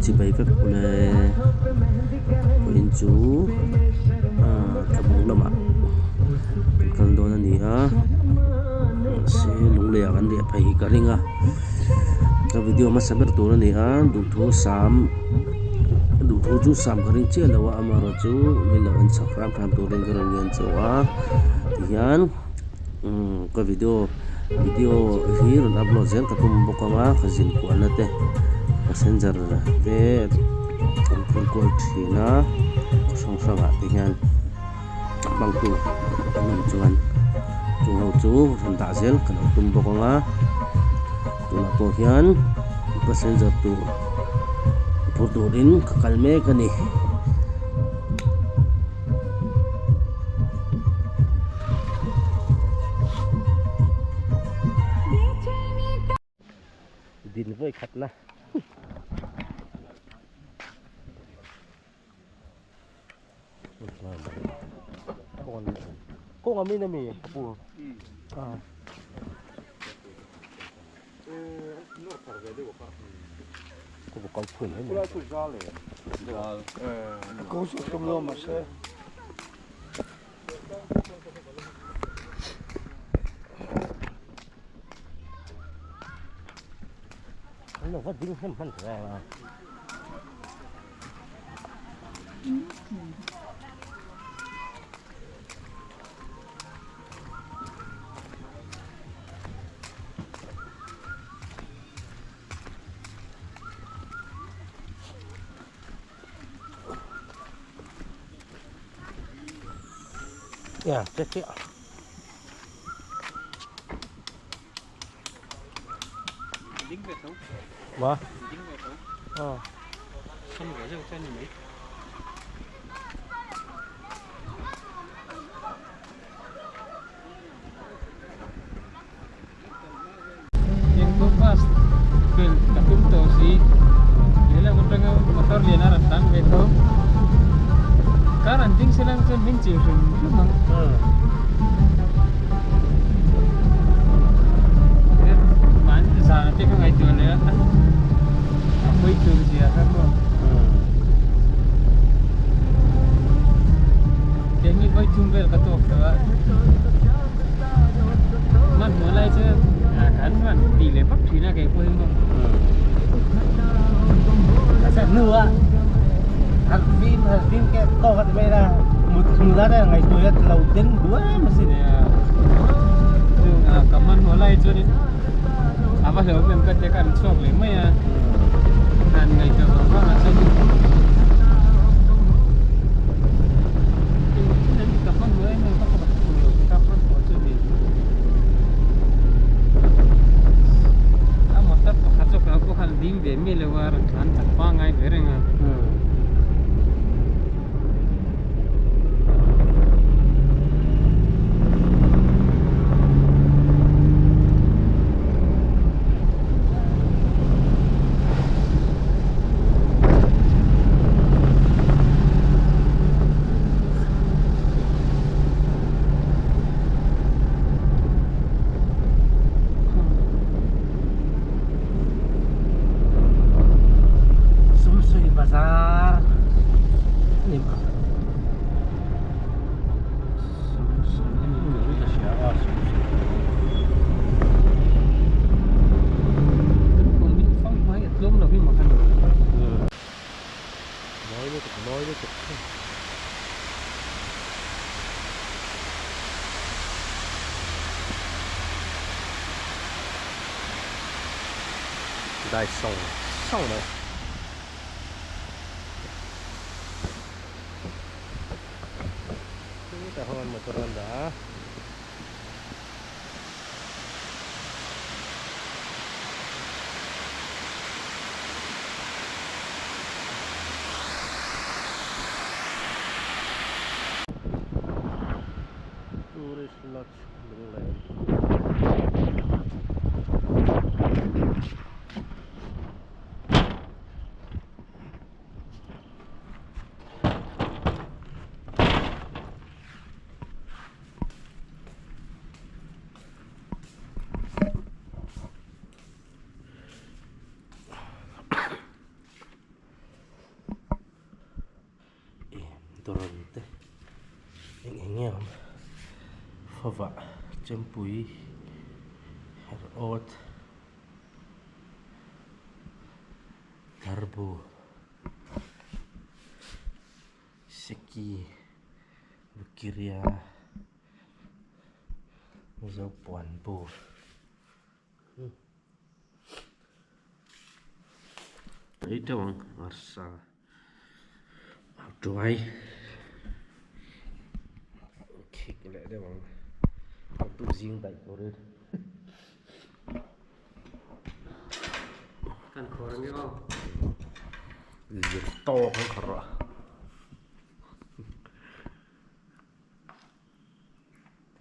chỉ bay phép này quên chú cái bóng lắm ạ cần đó là nia sẽ lung lẹ cái này phải cái ringa cái video mà sắp tới là nia đủ thu chú sam cái ring chia là wa amaro chú mình là anh sắp ram tham tu ring cái ring nhân chú à thì hiện cái video hi rồi upload zel cái tum bốc nga cái zin kuan nate passenger te phun call thina song song a ti hian bang tu anam chuan chung ho chu ran da zel kan tum bok nga tuna to hian passenger tu purturin kalme kani din voi khat na kung amin na mi po no carga de boca ko bokal phun hai pura tu jale ko so tum lo ma se nó có dính thêm phần ra mà ya chết chết dính về thấu vâng dính về thấu không phải đâu chân mấy yang kupas pil kapim tosi yela montang motor liana rantang beto karan ding silang chen ding chi rumang man sa te ko ngai tu le apa itu dia apa dengi boy tumbel katok ta man mulai je kan man di lepak thina kai ko mo sẽ nửa hạt phim cái to hạt về là một ra đây ngày tuổi lâu đến đuối mà xin nhưng kaman mulai je ni apa lo mem ka te kan sok le mai kan ngai ka ba ma sa ni kaman mulai mai ka ba kaman ko je ni motor ko khatok ko kan ding be mi le war kan tak pa ngai berenga pasar ini nói với đại sông này tahun motoran dah turis lodge Bengland restaurante anh em phở vạ chấm pui hạt ớt tarbo seki bukiria dấu puan bu itu ang arsa dry okay cái đấy bằng tu riêng tại của đây kan khorang ge oh lihat to kan kara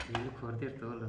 ini khortir to lo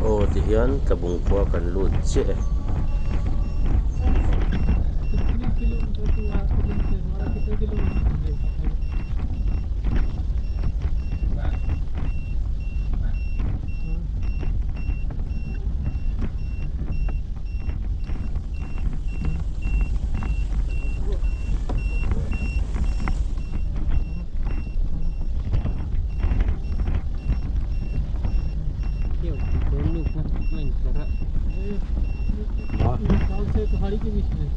oh diyan kabungkwa kan lutse पहाड़ी के बीच में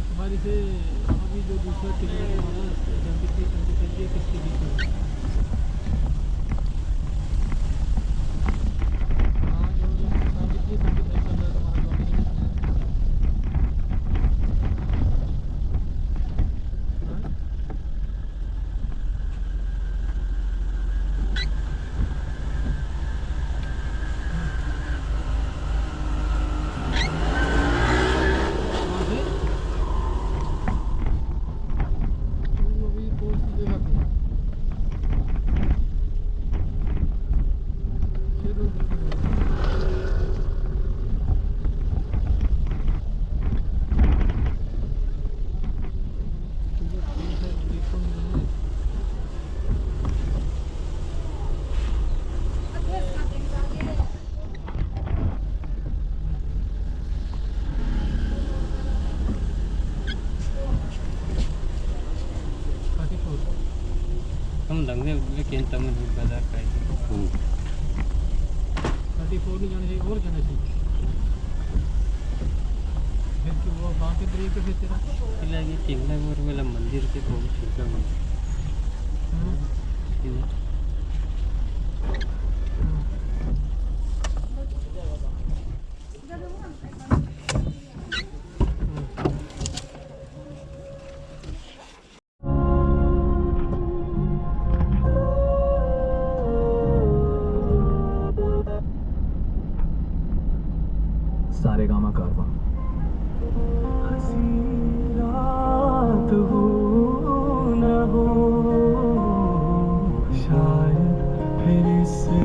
पहाड़ी से अभी जो दूसरा kilometre किसके बीच में हम लंघने लेकिन तम बाजार का 34 नहीं जाना चाहिए और जाना चाहिए फिर कि वो वहाँ के तरीके से तेरा फिलहाल ये टिंगला मोर वाला मंदिर के बहुत छोटा मंदिर सारेगामा कारवां हंसी रात हो न हो शायद फिर इस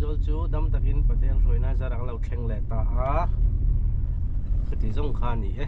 zol chu dam takin pateng roina zarang lo thleng le ta a khati zong kha ni e